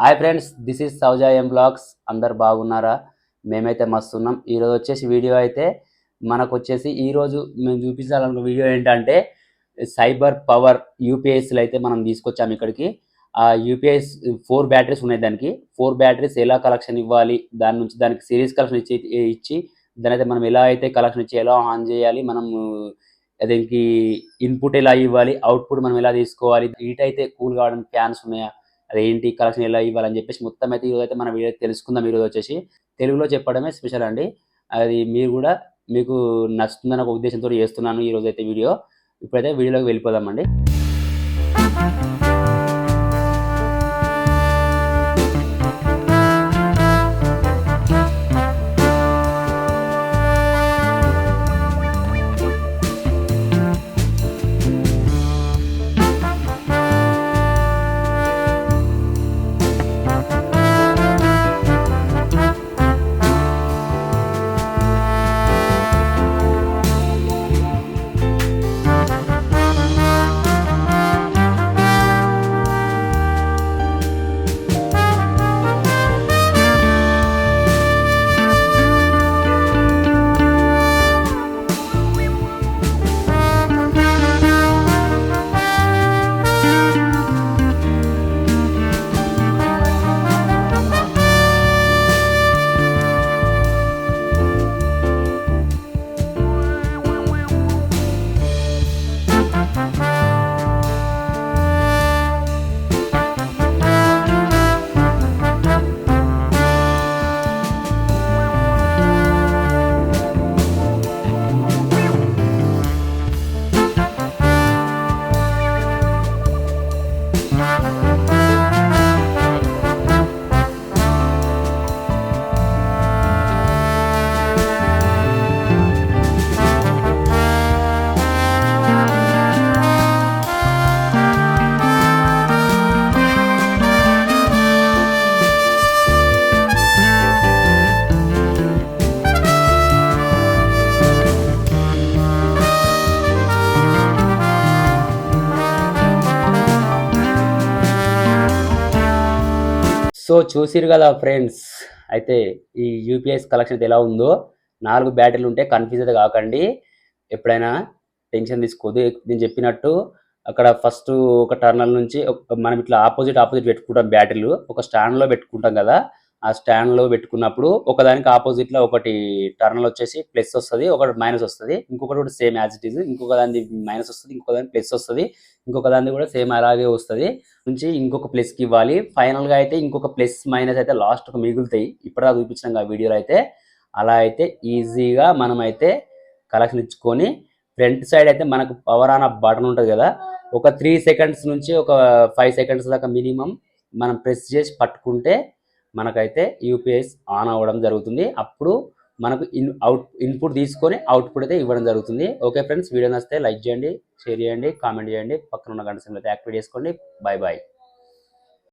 Hi friends, this is Sowja M blogs. అందరు బాగున్నారా? మేమైతే మస్తున్నాం. ఈరోజు వచ్చేసి వీడియో అయితే మనకు వచ్చేసి ఈరోజు మేము చూపించాలనుకున్న వీడియో ఏంటంటే సైబర్ పవర్ యూపీఎస్లు అయితే మనం తీసుకొచ్చాము ఇక్కడికి. ఆ యూపీఎస్ 4 బ్యాటరీస్ ఉన్నాయి. దానికి 4 బ్యాటరీస్ ఎలా కలెక్షన్ ఇవ్వాలి, దాని నుంచి దానికి సిరీస్ కలెక్షన్ ఇచ్చి దాని అయితే మనం ఎలా అయితే కలెక్షన్ ఇచ్చి ఎలా ఆన్ చేయాలి, మనం దీనికి ఇన్పుట్ ఎలా ఇవ్వాలి, అవుట్పుట్ మనం ఎలా తీసుకోవాలి, హీట్ అయితే కూల్ కావడానికి ఫ్యాన్స్ ఉన్నాయా, అదేంటి కలెక్షన్ ఎలా ఇవ్వాలని చెప్పేసి మొత్తం అయితే ఈరోజు అయితే మన వీడియో తెలుసుకుందాం. ఈరోజు వచ్చేసి తెలుగులో చెప్పడమే స్పెషల్ అండి. అది మీరు కూడా మీకు నచ్చుతుందని ఒక ఉద్దేశంతో చేస్తున్నాను ఈరోజు అయితే వీడియో. ఇప్పుడైతే వీడియోలోకి వెళ్ళిపోదామండి. సో చూసిరు కదా ఫ్రెండ్స్, అయితే ఈ యూపీఎస్ కలెక్షన్ అయితే ఎలా ఉందో. 4 బ్యాటరీలు ఉంటే కన్ఫ్యూజ్ అయితే కాకండి. ఎప్పుడైనా టెన్షన్ తీసుకోవద్దు. నేను చెప్పినట్టు అక్కడ ఫస్ట్ ఒక టర్నల్ నుంచి మనం ఇట్లా ఆపోజిట్ పెట్టుకుంటాం. బ్యాటరీలు ఒక స్టాండ్లో పెట్టుకుంటాం కదా. ఆ స్టాండ్లో పెట్టుకున్నప్పుడు ఒకదానికి ఆపోజిట్లో ఒకటి టర్నల్ వచ్చేసి ప్లస్ వస్తుంది, ఒకటి మైనస్ వస్తుంది, ఇంకొకటి కూడా సేమ్ యాజ్ ఇట్ ఈజ్, ఇంకొక దాని మైనస్ వస్తుంది, ఇంకొక దాని ప్లస్ వస్తుంది, ఇంకొక దాన్ని కూడా సేమ్ అలాగే వస్తుంది. నుంచి ఇంకొక ప్లస్కి ఇవ్వాలి. ఫైనల్గా అయితే ఇంకొక ప్లస్ మైనస్ అయితే లాస్ట్కి మిగులుతాయి. ఇప్పటిదాకా చూపించినాం ఆ వీడియోలో అయితే. అలా అయితే ఈజీగా మనం అయితే కలెక్షన్ ఇచ్చుకొని ఫ్రంట్ సైడ్ అయితే మనకు పవర్ ఆన్ బటన్ ఉంటుంది కదా, ఒక 3 సెకండ్స్ నుంచి ఒక 5 సెకండ్స్ దాకా మినిమం మనం ప్రెస్ చేసి పట్టుకుంటే మనకైతే యూపీఎస్ ఆన్ అవ్వడం జరుగుతుంది. అప్పుడు మనకు ఇన్పుట్ తీసుకొని అవుట్పుట్ అయితే ఇవ్వడం జరుగుతుంది. ఓకే ఫ్రెండ్స్, వీడియో నచ్చితే లైక్ చేయండి, షేర్ చేయండి, కామెంట్ చేయండి, పక్కన ఉన్న గంట సింబల్ అయితే యాక్టివేట్ చేసుకోండి. Bye bye.